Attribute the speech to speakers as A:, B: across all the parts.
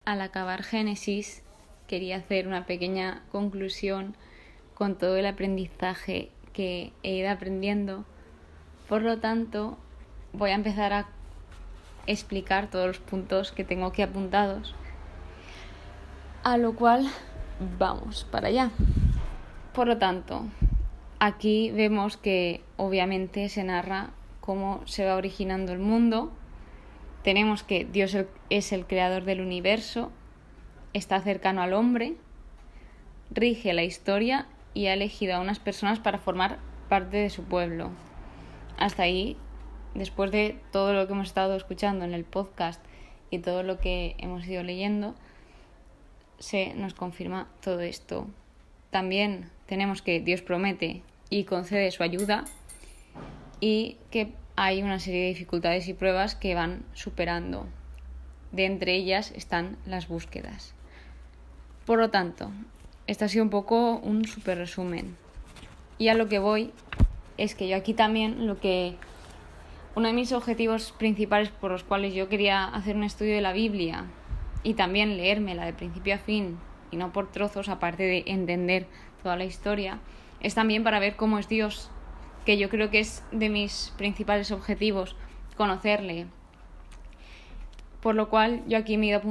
A: al acabar Génesis quería hacer una pequeña conclusión con todo el aprendizaje que he ido aprendiendo. Por lo tanto, voy a empezar a explicar todos los puntos que tengo aquí apuntados, a lo cual vamos para allá. Por lo tanto, aquí vemos que obviamente se narra cómo se va originando el mundo. Tenemos que Dios es el creador del universo, está cercano al hombre, rige la historia y ha elegido a unas personas para formar parte de su pueblo. Hasta ahí, después de todo lo que hemos estado escuchando en el podcast y todo lo que hemos ido leyendo, se nos confirma todo esto. También tenemos que Dios promete y concede su ayuda y que hay una serie de dificultades y pruebas que van superando. De entre ellas están las búsquedas. Por lo tanto, este ha sido un poco un súper resumen. Y a lo que voy es que yo aquí también uno de mis objetivos principales por los cuales yo quería hacer un estudio de la Biblia y también leérmela de principio a fin y no por trozos, aparte de entender toda la historia, es también para ver cómo es Dios, que yo creo que es de mis principales objetivos, conocerle. Por lo cual yo aquí me he ido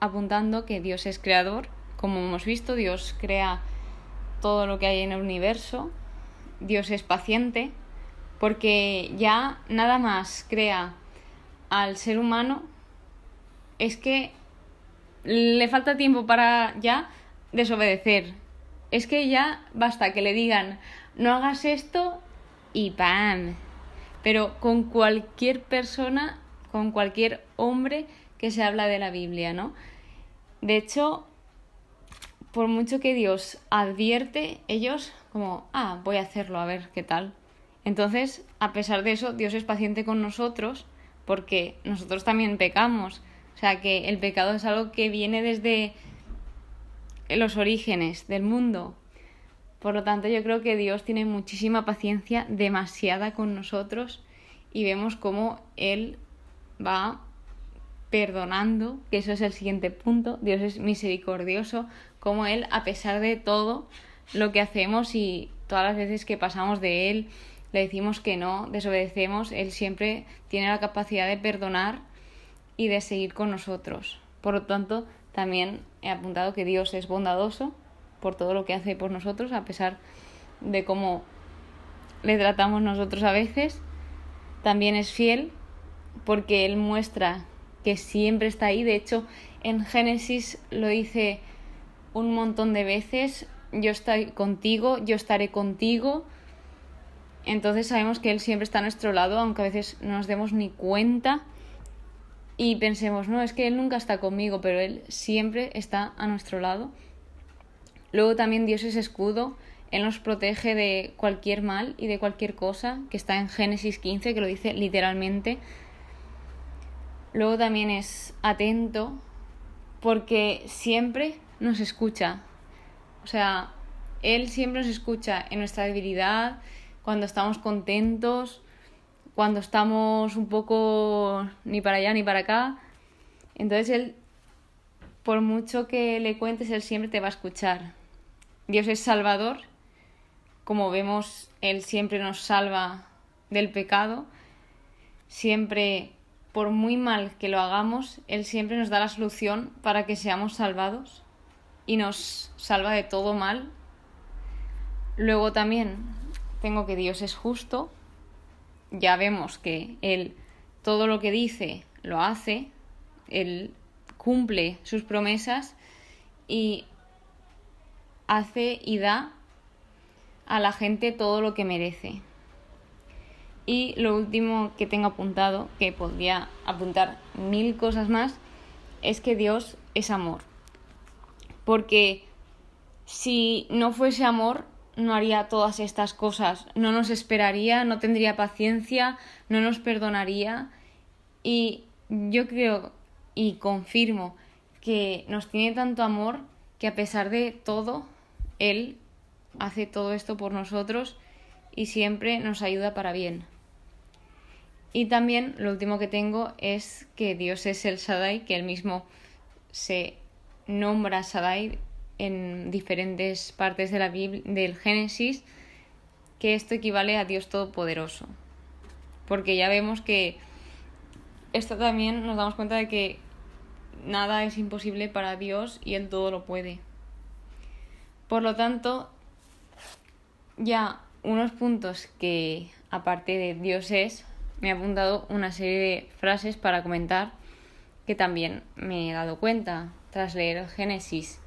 A: apuntando que Dios es creador. Como hemos visto, Dios crea todo lo que hay en el universo. Dios es paciente, porque ya nada más crea al ser humano, es que le falta tiempo para ya desobedecer. Es que ya basta que le digan, no hagas esto y ¡pam! Pero con cualquier persona, con cualquier hombre que se habla de la Biblia, ¿no? De hecho, por mucho que Dios advierte, ellos como, voy a hacerlo, a ver qué tal. Entonces, a pesar de eso, Dios es paciente con nosotros porque nosotros también pecamos. O sea, que el pecado es algo que viene desde los orígenes del mundo. Por lo tanto, yo creo que Dios tiene muchísima paciencia, demasiada con nosotros, y vemos cómo Él va perdonando, que eso es el siguiente punto. Dios es misericordioso, como Él, a pesar de todo lo que hacemos y todas las veces que pasamos de Él, le decimos que no, desobedecemos, Él siempre tiene la capacidad de perdonar y de seguir con nosotros. Por lo tanto, también he apuntado que Dios es bondadoso por todo lo que hace por nosotros, a pesar de cómo le tratamos nosotros a veces. También es fiel porque Él muestra que siempre está ahí. De hecho, en Génesis lo dice un montón de veces, yo estoy contigo, yo estaré contigo. Entonces sabemos que Él siempre está a nuestro lado, aunque a veces no nos demos ni cuenta y pensemos, no, es que Él nunca está conmigo, pero Él siempre está a nuestro lado. Luego también Dios es escudo, Él nos protege de cualquier mal y de cualquier cosa, que está en Génesis 15, que lo dice literalmente. Luego también es atento, porque siempre nos escucha. O sea, Él siempre nos escucha en nuestra debilidad, cuando estamos contentos, cuando estamos un poco ni para allá ni para acá. Entonces Él, por mucho que le cuentes, Él siempre te va a escuchar. Dios es salvador. Como vemos, Él siempre nos salva del pecado. Siempre, por muy mal que lo hagamos, Él siempre nos da la solución para que seamos salvados y nos salva de todo mal. Luego también tengo que Dios es justo. Ya vemos que Él todo lo que dice lo hace. Él cumple sus promesas y hace y da a la gente todo lo que merece. Y lo último que tengo apuntado, que podría apuntar 1000 cosas más, es que Dios es amor. Porque si no fuese amor, no haría todas estas cosas. No nos esperaría, no tendría paciencia, no nos perdonaría. Y yo creo y confirmo que nos tiene tanto amor que a pesar de todo, Él hace todo esto por nosotros y siempre nos ayuda para bien. Y también lo último que tengo es que Dios es el Shaddai, que Él mismo se nombra a Shaddai en diferentes partes de la Biblia, del Génesis, que esto equivale a Dios Todopoderoso. Porque ya vemos que esto también nos damos cuenta de que nada es imposible para Dios y Él todo lo puede. Por lo tanto, ya unos puntos que, aparte de Dios es, me he apuntado una serie de frases para comentar que también me he dado cuenta tras leer el Génesis.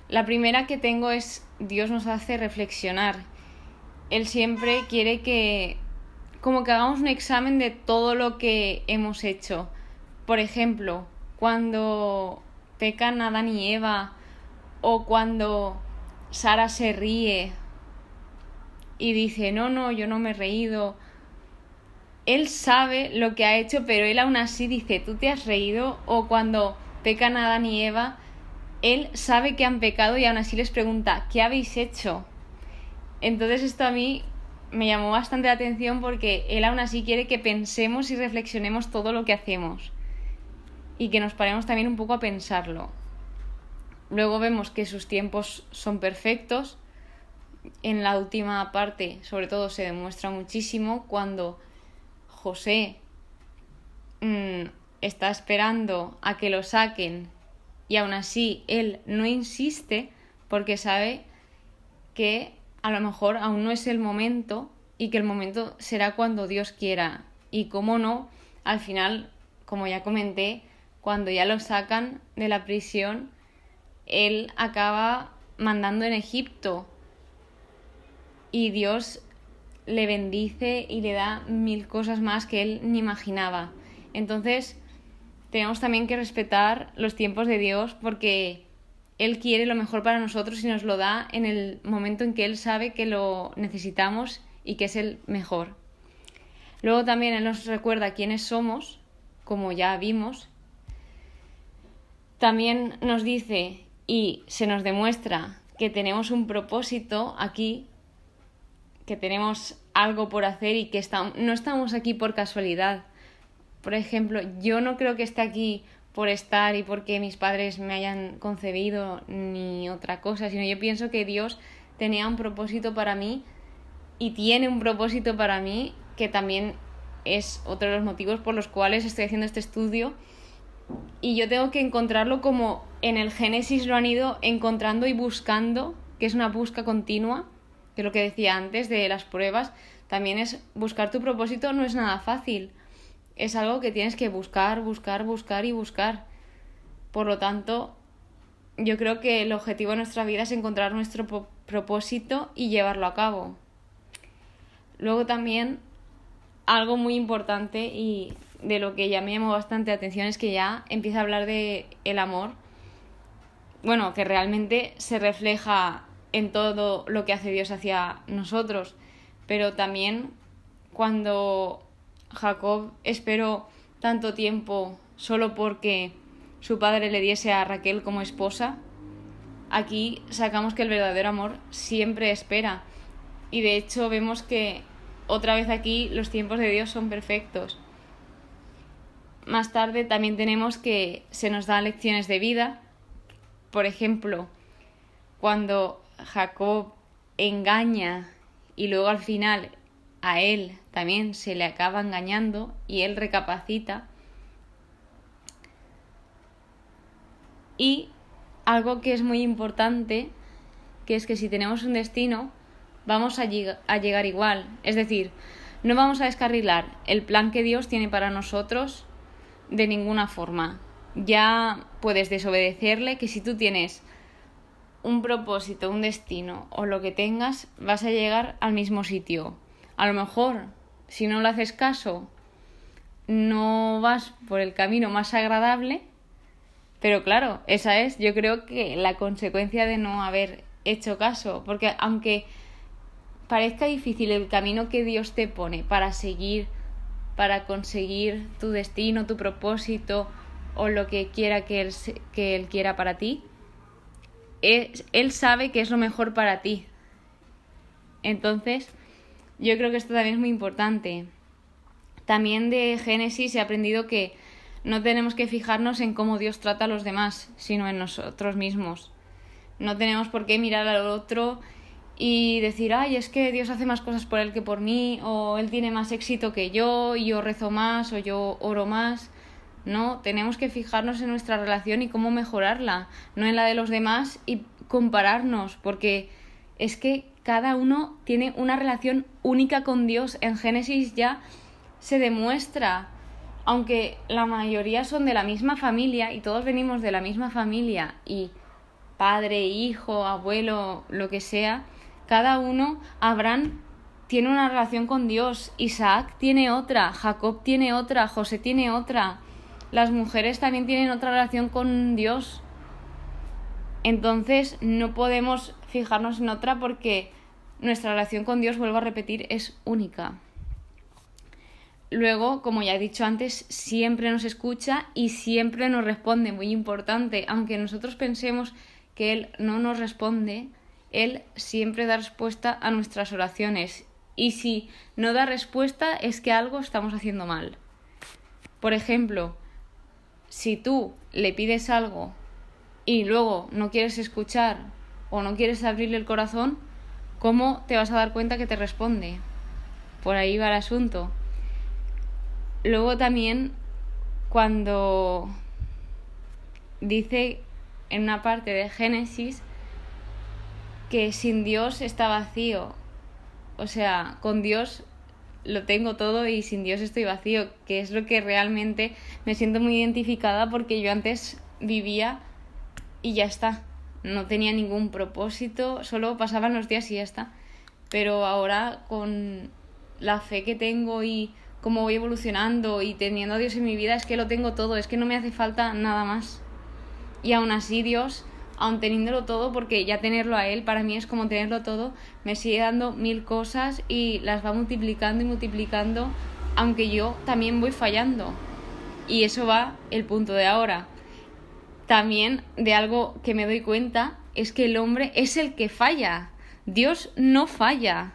A: La primera que tengo es: Dios nos hace reflexionar. Él siempre quiere que como que hagamos un examen de todo lo que hemos hecho. Por ejemplo, cuando pecan Adán y Eva, o cuando Sara se ríe y dice, no, yo no me he reído. Él sabe lo que ha hecho, pero él aún así dice, ¿tú te has reído? O cuando pecan Adán y Eva, él sabe que han pecado y aún así les pregunta, ¿qué habéis hecho? Entonces esto a mí me llamó bastante la atención, porque él aún así quiere que pensemos y reflexionemos todo lo que hacemos y que nos paremos también un poco a pensarlo. Luego vemos que sus tiempos son perfectos. En la última parte, sobre todo, se demuestra muchísimo cuando José está esperando a que lo saquen y aún así él no insiste, porque sabe que a lo mejor aún no es el momento y que el momento será cuando Dios quiera. Y cómo no, al final, como ya comenté, cuando ya lo sacan de la prisión, él acaba mandando en Egipto y Dios le bendice y le da 1000 cosas más que él ni imaginaba. Entonces tenemos también que respetar los tiempos de Dios, porque Él quiere lo mejor para nosotros y nos lo da en el momento en que Él sabe que lo necesitamos y que es el mejor. Luego también Él nos recuerda quiénes somos, como ya vimos. También nos dice y se nos demuestra que tenemos un propósito aquí, que tenemos algo por hacer y que no estamos aquí por casualidad. Por ejemplo, yo no creo que esté aquí por estar y porque mis padres me hayan concebido ni otra cosa, sino yo pienso que Dios tenía un propósito para mí y tiene un propósito para mí, que también es otro de los motivos por los cuales estoy haciendo este estudio, y yo tengo que encontrarlo como en el Génesis lo han ido encontrando y buscando, que es una busca continua, que es lo que decía antes de las pruebas. También es buscar tu propósito, no es nada fácil. Es algo que tienes que buscar y buscar. Por lo tanto, yo creo que el objetivo de nuestra vida es encontrar nuestro propósito y llevarlo a cabo. Luego también, algo muy importante y de lo que ya me llamó bastante la atención, es que ya empieza a hablar de el amor. Bueno, que realmente se refleja en todo lo que hace Dios hacia nosotros. Pero también cuando Jacob esperó tanto tiempo solo porque su padre le diese a Raquel como esposa, aquí sacamos que el verdadero amor siempre espera. Y de hecho vemos que otra vez aquí los tiempos de Dios son perfectos. Más tarde también tenemos que se nos dan lecciones de vida. Por ejemplo, cuando Jacob engaña y luego al final a él también se le acaba engañando y él recapacita. Y algo que es muy importante, que es que si tenemos un destino, vamos a llegar igual. Es decir, no vamos a descarrilar el plan que Dios tiene para nosotros de ninguna forma. Ya puedes desobedecerle, que si tú tienes un propósito, un destino o lo que tengas, vas a llegar al mismo sitio. A lo mejor, si no le haces caso, no vas por el camino más agradable, pero claro, esa es, yo creo que la consecuencia de no haber hecho caso, porque aunque parezca difícil el camino que Dios te pone para seguir, para conseguir tu destino, tu propósito o lo que quiera que Él quiera para ti, Él sabe que es lo mejor para ti. Entonces, yo creo que esto también es muy importante. También de Génesis he aprendido que No tenemos que fijarnos en cómo Dios trata a los demás, sino en nosotros mismos. No tenemos por qué mirar al otro y decir, ay, es que Dios hace más cosas por él que por mí, o él tiene más éxito que yo, y yo rezo más, o yo oro más. No, tenemos que fijarnos en nuestra relación y cómo mejorarla, no en la de los demás y compararnos, porque es que cada uno tiene una relación única con Dios. En Génesis ya se demuestra, aunque la mayoría son de la misma familia y todos venimos de la misma familia y padre, hijo, abuelo, lo que sea, cada uno, Abraham tiene una relación con Dios, Isaac tiene otra, Jacob tiene otra, José tiene otra, las mujeres también tienen otra relación con Dios. Entonces no podemos fijarnos en otra porque nuestra relación con Dios, vuelvo a repetir, es única. Luego, como ya he dicho antes, siempre nos escucha y siempre nos responde, muy importante. Aunque nosotros pensemos que Él no nos responde, Él siempre da respuesta a nuestras oraciones. Y si no da respuesta es que algo estamos haciendo mal. Por ejemplo, si tú le pides algo y luego no quieres escuchar o no quieres abrirle el corazón, ¿cómo te vas a dar cuenta que te responde? Por ahí va el asunto. Luego también, cuando dice en una parte de Génesis que sin Dios está vacío, o sea, con Dios lo tengo todo y sin Dios estoy vacío, que es lo que realmente me siento muy identificada, porque yo antes vivía y ya está, no tenía ningún propósito, solo pasaban los días y ya está. Pero ahora, con la fe que tengo y cómo voy evolucionando y teniendo a Dios en mi vida, es que lo tengo todo, es que no me hace falta nada más. Y aún así Dios, aun teniéndolo todo, porque ya tenerlo a Él para mí es como tenerlo todo, me sigue dando 1000 cosas y las va multiplicando y multiplicando, aunque yo también voy fallando. Y eso va el punto de ahora. También de algo que me doy cuenta es que el hombre es el que falla. Dios no falla.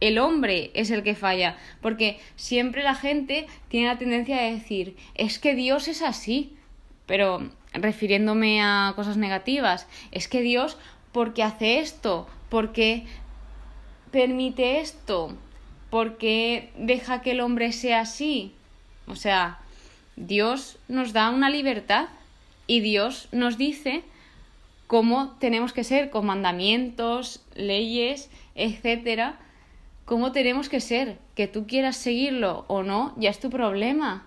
A: El hombre es el que falla. Porque siempre la gente tiene la tendencia de decir, es que Dios es así. Pero refiriéndome a cosas negativas, es que Dios, ¿por qué hace esto? ¿Por qué permite esto? ¿Por qué deja que el hombre sea así? O sea, Dios nos da una libertad y Dios nos dice cómo tenemos que ser, con mandamientos, leyes, etcétera, cómo tenemos que ser. Que tú quieras seguirlo o no, ya es tu problema.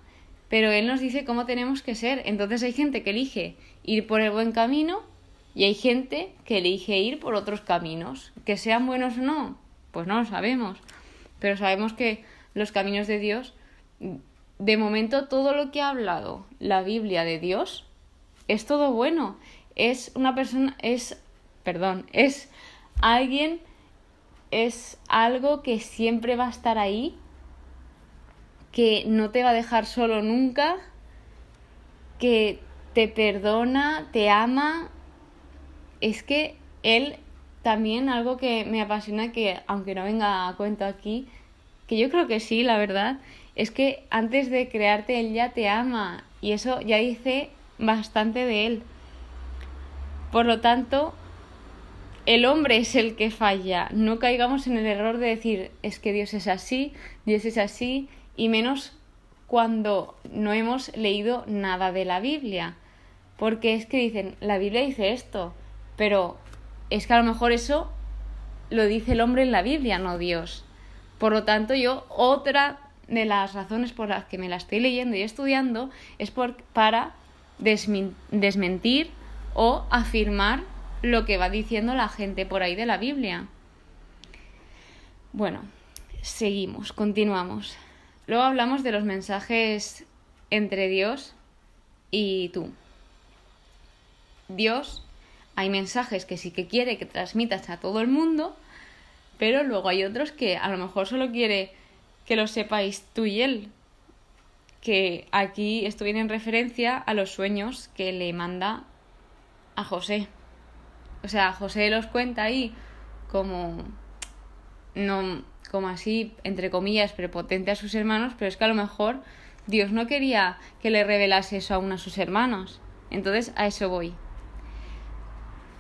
A: Pero Él nos dice cómo tenemos que ser. Entonces hay gente que elige ir por el buen camino y hay gente que elige ir por otros caminos. Que sean buenos o no, pues no lo sabemos. Pero sabemos que los caminos de Dios, de momento todo lo que ha hablado la Biblia de Dios, es todo bueno. Es una persona, es alguien, es algo que siempre va a estar ahí, que no te va a dejar solo nunca, que te perdona, te ama. Es que Él también, algo que me apasiona, que aunque no venga a cuento aquí, que yo creo que sí, la verdad, es que antes de crearte Él ya te ama, y eso ya dice bastante de Él. Por lo tanto, el hombre es el que falla. No caigamos en el error de decir, es que Dios es así, y menos cuando no hemos leído nada de la Biblia. Porque es que dicen, la Biblia dice esto, pero es que a lo mejor eso lo dice el hombre en la Biblia, no Dios. Por lo tanto, yo, otra de las razones por las que me la estoy leyendo y estudiando es para desmentir o afirmar lo que va diciendo la gente por ahí de la Biblia. Bueno, continuamos. Luego hablamos de los mensajes entre Dios y tú. Dios, hay mensajes que sí que quiere que transmitas a todo el mundo, pero luego hay otros que a lo mejor solo quiere que lo sepáis tú y Él. Que aquí esto viene en referencia a los sueños que le manda a José. O sea, José los cuenta ahí como así, entre comillas, prepotente a sus hermanos, pero es que a lo mejor Dios no quería que le revelase eso aún a sus hermanos. Entonces, a eso voy.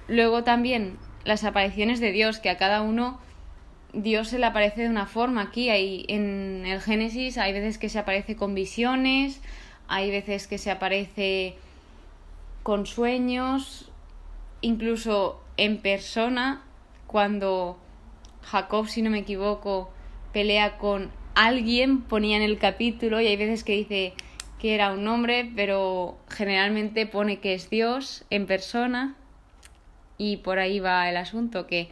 A: Luego también las apariciones de Dios, que a cada uno Dios se le aparece de una forma. Aquí en el Génesis hay veces que se aparece con visiones, hay veces que se aparece con sueños, incluso en persona, cuando Jacob, si no me equivoco, pelea con alguien, ponía en el capítulo, y hay veces que dice que era un hombre, pero generalmente pone que es Dios en persona, y por ahí va el asunto, que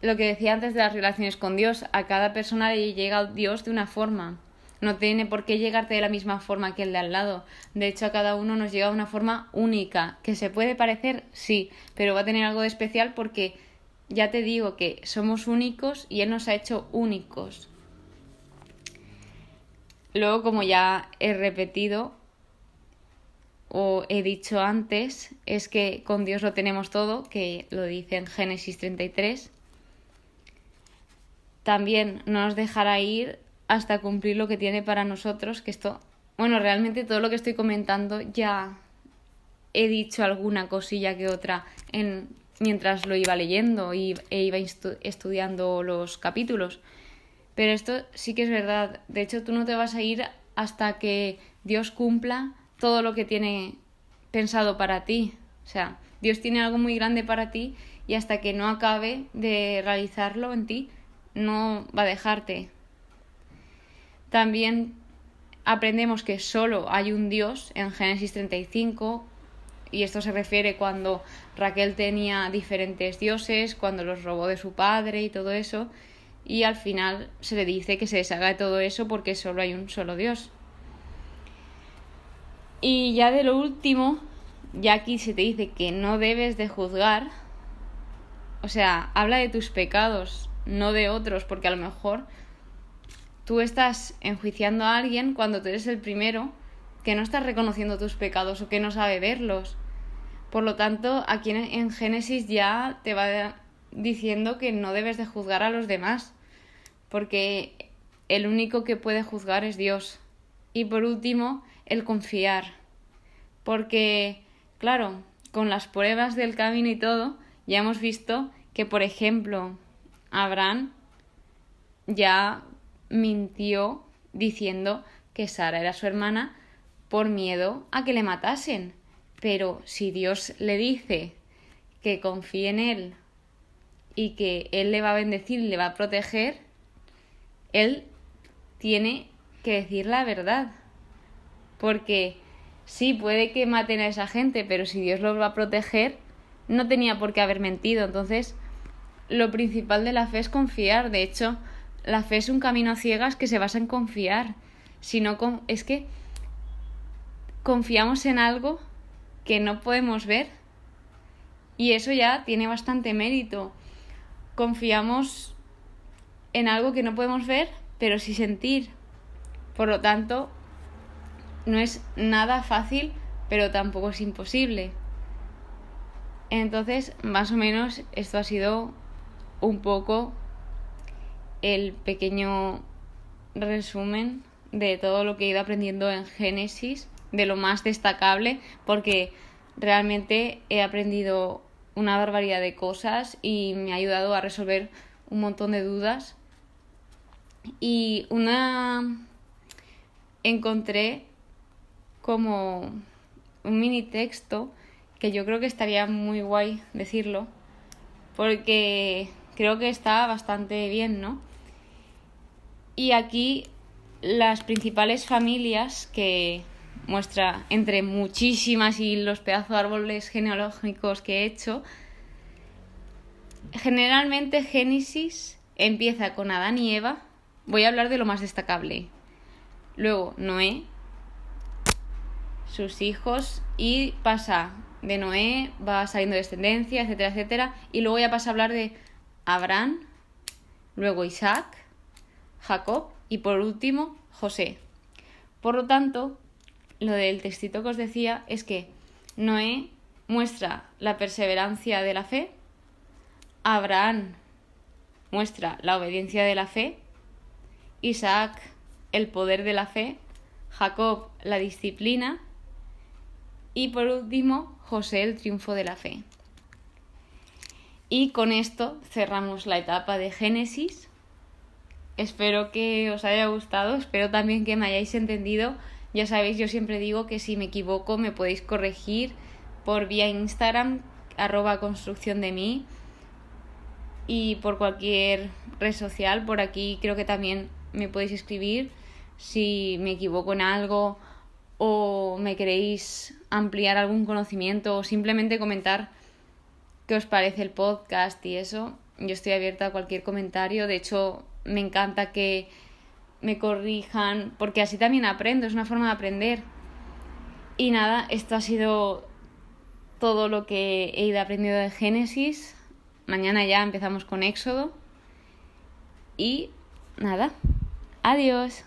A: lo que decía antes de las relaciones con Dios, a cada persona le llega Dios de una forma. No tiene por qué llegarte de la misma forma que el de al lado. De hecho, a cada uno nos llega de una forma única. ¿Que se puede parecer? Sí, pero va a tener algo de especial porque ya te digo que somos únicos y Él nos ha hecho únicos. Luego, como ya he repetido o he dicho antes, es que con Dios lo tenemos todo, que lo dice en Génesis 33. También no nos dejará ir hasta cumplir lo que tiene para nosotros, que esto, bueno, realmente todo lo que estoy comentando ya he dicho alguna cosilla que otra mientras lo iba leyendo e iba estudiando los capítulos. Pero esto sí que es verdad. De hecho, tú no te vas a ir hasta que Dios cumpla todo lo que tiene pensado para ti. O sea, Dios tiene algo muy grande para ti y hasta que no acabe de realizarlo en ti, no va a dejarte. También aprendemos que solo hay un Dios en Génesis 35, y esto se refiere cuando Raquel tenía diferentes dioses, cuando los robó de su padre y todo eso, y al final se le dice que se deshaga de todo eso porque solo hay un solo Dios. Y ya de lo último, ya aquí se te dice que no debes de juzgar, o sea, habla de tus pecados, no de otros, porque a lo mejor tú estás enjuiciando a alguien cuando tú eres el primero que no está reconociendo tus pecados o que no sabe verlos. Por lo tanto, aquí en Génesis ya te va diciendo que no debes de juzgar a los demás, porque el único que puede juzgar es Dios. Y por último, el confiar. Porque, claro, con las pruebas del camino y todo, ya hemos visto que, por ejemplo, Abraham ya mintió diciendo que Sara era su hermana por miedo a que le matasen. Pero si Dios le dice que confíe en él y que él le va a bendecir y le va a proteger, él tiene que decir la verdad. Porque sí, puede que maten a esa gente, pero si Dios los va a proteger, no tenía por qué haber mentido. Entonces, lo principal de la fe es confiar. De hecho, la fe es un camino a ciegas que se basa en confiar. Si no, es que confiamos en algo que no podemos ver, y eso ya tiene bastante mérito. Confiamos en algo que no podemos ver, pero sí sentir. Por lo tanto, no es nada fácil, pero tampoco es imposible. Entonces, más o menos, esto ha sido un poco el pequeño resumen de todo lo que he ido aprendiendo en Génesis, de lo más destacable, porque realmente he aprendido una barbaridad de cosas y me ha ayudado a resolver un montón de dudas. Y encontré como un mini texto que yo creo que estaría muy guay decirlo, porque creo que está bastante bien, ¿no? Y aquí las principales familias que muestra, entre muchísimas y los pedazos de árboles genealógicos que he hecho, generalmente Génesis empieza con Adán y Eva. Voy a hablar de lo más destacable. Luego Noé, sus hijos, y pasa de Noé, va saliendo descendencia, etcétera, etcétera, y luego ya pasa a hablar de Abraham, luego Isaac, Jacob y por último José. Por lo tanto, lo del textito que os decía es que Noé muestra la perseverancia de la fe, Abraham muestra la obediencia de la fe, Isaac el poder de la fe, Jacob, la disciplina y por último José, el triunfo de la fe. Y con esto cerramos la etapa de Génesis. Espero que os haya gustado, espero también que me hayáis entendido. Ya sabéis, yo siempre digo que si me equivoco me podéis corregir por vía Instagram, @construcciondemí, y por cualquier red social. Por aquí creo que también me podéis escribir si me equivoco en algo o me queréis ampliar algún conocimiento o simplemente comentar qué os parece el podcast y eso. Yo estoy abierta a cualquier comentario. De hecho, me encanta que me corrijan porque así también aprendo, es una forma de aprender. Y nada, esto ha sido todo lo que he ido aprendiendo de Génesis. Mañana ya empezamos con Éxodo. Y nada, adiós.